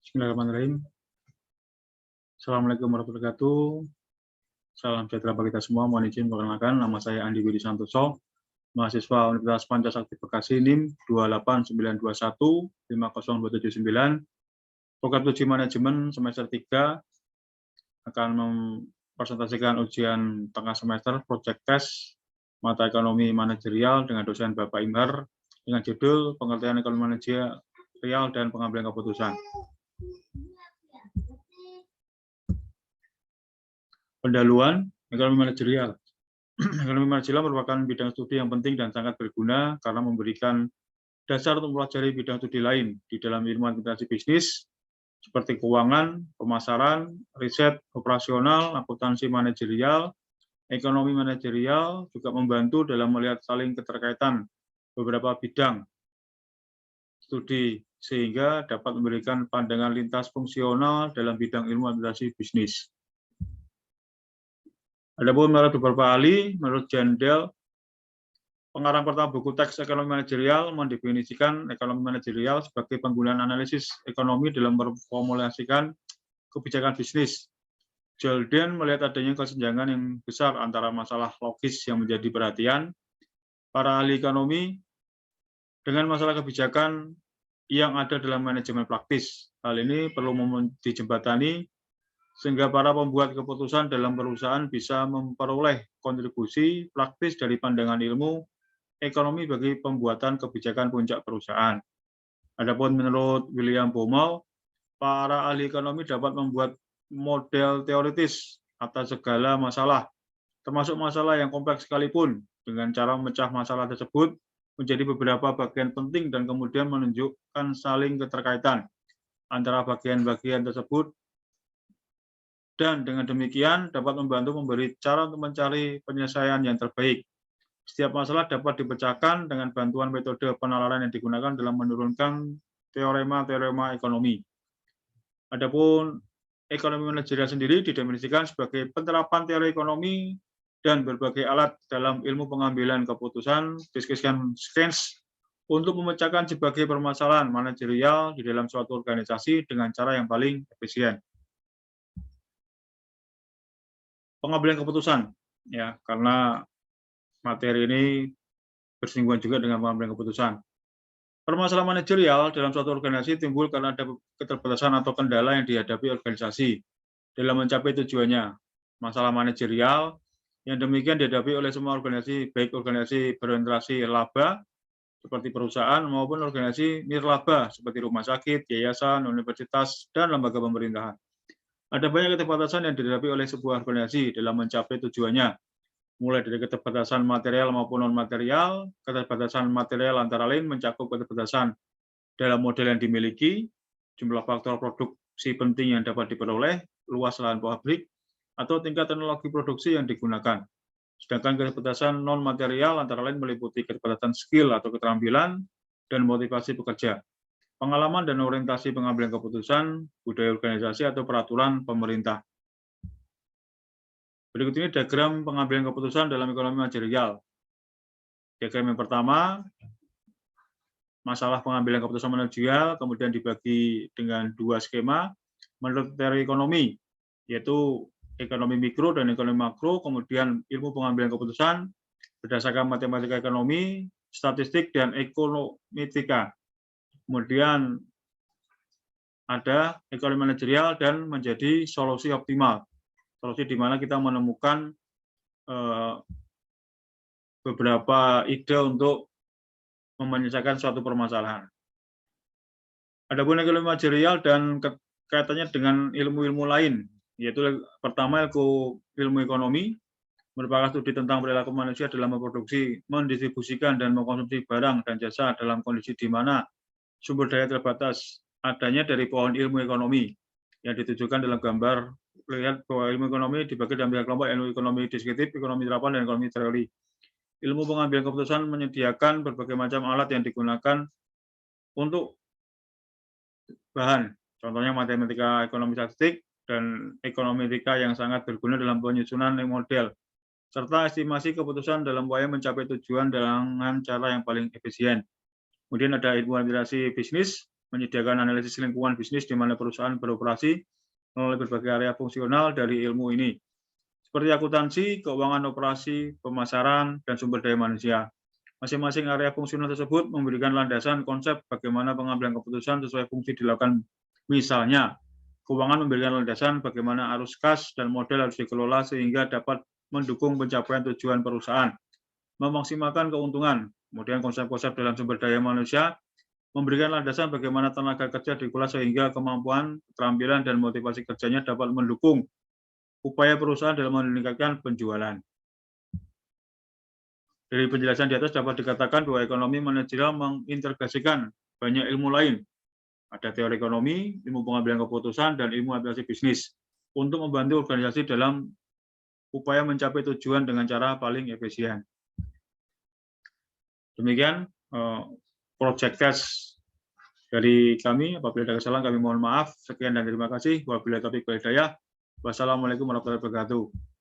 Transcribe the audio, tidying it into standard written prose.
Bismillahirrahmanirrahim. Assalamualaikum warahmatullahi wabarakatuh. Salam sejahtera bagi kita semua. Mohon izin perkenalkan, nama saya Andi Widi Santoso, mahasiswa Universitas Pancasakti Bekasi NIM 28921-50279, program studi manajemen semester 3 akan mempresentasikan ujian tengah semester project test mata ekonomi manajerial dengan dosen Bapak Imhar dengan judul pengertian ekonomi manajerial dan pengambilan keputusan. Pendahuluan ekonomi manajerial. Ekonomi manajerial merupakan bidang studi yang penting dan sangat berguna karena memberikan dasar untuk mempelajari bidang studi lain di dalam ilmu administrasi bisnis seperti keuangan, pemasaran, riset, operasional, akuntansi manajerial, ekonomi manajerial, juga membantu dalam melihat saling keterkaitan beberapa bidang studi sehingga dapat memberikan pandangan lintas fungsional dalam bidang ilmu administrasi bisnis. Adapun menurut beberapa ahli, menurut Jandel, pengarang pertama buku teks ekonomi manajerial mendefinisikan ekonomi manajerial sebagai penggunaan analisis ekonomi dalam memformulasikan kebijakan bisnis. Jalden melihat adanya kesenjangan yang besar antara masalah logis yang menjadi perhatian para ahli ekonomi dengan masalah kebijakan yang ada dalam manajemen praktis. Hal ini perlu dijembatani sehingga para pembuat keputusan dalam perusahaan bisa memperoleh kontribusi praktis dari pandangan ilmu ekonomi bagi pembuatan kebijakan puncak perusahaan. Adapun menurut William Baumol, para ahli ekonomi dapat membuat model teoritis atas segala masalah, termasuk masalah yang kompleks sekalipun, dengan cara memecah masalah tersebut menjadi beberapa bagian penting dan kemudian menunjukkan saling keterkaitan antara bagian-bagian tersebut, dan dengan demikian dapat membantu memberi cara untuk mencari penyelesaian yang terbaik. Setiap masalah dapat dipecahkan dengan bantuan metode penalaran yang digunakan dalam menurunkan teorema-teorema ekonomi. Adapun ekonomi manajerial sendiri didefinisikan sebagai penerapan teori ekonomi dan berbagai alat dalam ilmu pengambilan keputusan (decisions) untuk memecahkan berbagai permasalahan manajerial di dalam suatu organisasi dengan cara yang paling efisien. Pengambilan keputusan, ya, karena materi ini bersinggungan juga dengan pengambilan keputusan. Permasalahan manajerial dalam suatu organisasi timbul karena ada keterbatasan atau kendala yang dihadapi organisasi dalam mencapai tujuannya. Masalah manajerial yang demikian dihadapi oleh semua organisasi, baik organisasi berorientasi laba seperti perusahaan maupun organisasi nirlaba seperti rumah sakit, yayasan, universitas, dan lembaga pemerintahan. Ada banyak keterbatasan yang dihadapi oleh sebuah organisasi dalam mencapai tujuannya, mulai dari keterbatasan material maupun non-material. Keterbatasan material antara lain mencakup keterbatasan dalam model yang dimiliki, jumlah faktor produksi penting yang dapat diperoleh, luas lahan pabrik, atau tingkat teknologi produksi yang digunakan. Sedangkan keterbatasan non-material antara lain meliputi keterbatasan skill atau keterampilan dan motivasi pekerja, pengalaman dan orientasi pengambilan keputusan, budaya organisasi atau peraturan pemerintah. Berikut ini diagram pengambilan keputusan dalam ekonomi manajerial. Diagram yang pertama, masalah pengambilan keputusan manajerial, kemudian dibagi dengan dua skema menurut teori ekonomi, yaitu ekonomi mikro dan ekonomi makro, kemudian ilmu pengambilan keputusan berdasarkan matematika ekonomi, statistik, dan ekonometrika. Kemudian ada ekonomi manajerial dan menjadi solusi optimal. Solusi di mana kita menemukan beberapa ide untuk menyelesaikan suatu permasalahan. Adapun ekonomi manajerial dan kaitannya dengan ilmu-ilmu lain, yaitu pertama ilmu ekonomi, merupakan studi tentang perilaku manusia dalam memproduksi, mendistribusikan, dan mengkonsumsi barang dan jasa dalam kondisi di mana sumber daya terbatas. Adanya dari pohon ilmu ekonomi yang ditujukan dalam gambar. Lihat bahwa ilmu ekonomi dibagi dalam tiga kelompok, ilmu ekonomi deskriptif, ekonomi terapan, dan ekonomi teori. Ilmu pengambilan keputusan menyediakan berbagai macam alat yang digunakan untuk bahan, contohnya matematika ekonomi statistik dan ekonometrika yang sangat berguna dalam penyusunan model, serta estimasi keputusan dalam upaya mencapai tujuan dengan cara yang paling efisien. Kemudian ada ilmu administrasi bisnis, menyediakan analisis lingkungan bisnis di mana perusahaan beroperasi melalui berbagai area fungsional dari ilmu ini, seperti akuntansi, keuangan operasi, pemasaran, dan sumber daya manusia. Masing-masing area fungsional tersebut memberikan landasan konsep bagaimana pengambilan keputusan sesuai fungsi dilakukan. Misalnya, keuangan memberikan landasan bagaimana arus kas dan modal harus dikelola sehingga dapat mendukung pencapaian tujuan perusahaan, memaksimalkan keuntungan. Kemudian konsep-konsep dalam sumber daya manusia memberikan landasan bagaimana tenaga kerja dikelola sehingga kemampuan, keterampilan, dan motivasi kerjanya dapat mendukung upaya perusahaan dalam meningkatkan penjualan. Dari penjelasan di atas dapat dikatakan bahwa ekonomi manajerial mengintegrasikan banyak ilmu lain. Ada teori ekonomi, ilmu pengambilan keputusan, dan ilmu aplikasi bisnis untuk membantu organisasi dalam upaya mencapai tujuan dengan cara paling efisien. Demikian project test dari kami. Apabila ada kesalahan kami mohon maaf. Sekian dan terima kasih. Wabillahi taufiq wal hidayah. Wassalamualaikum warahmatullahi wabarakatuh.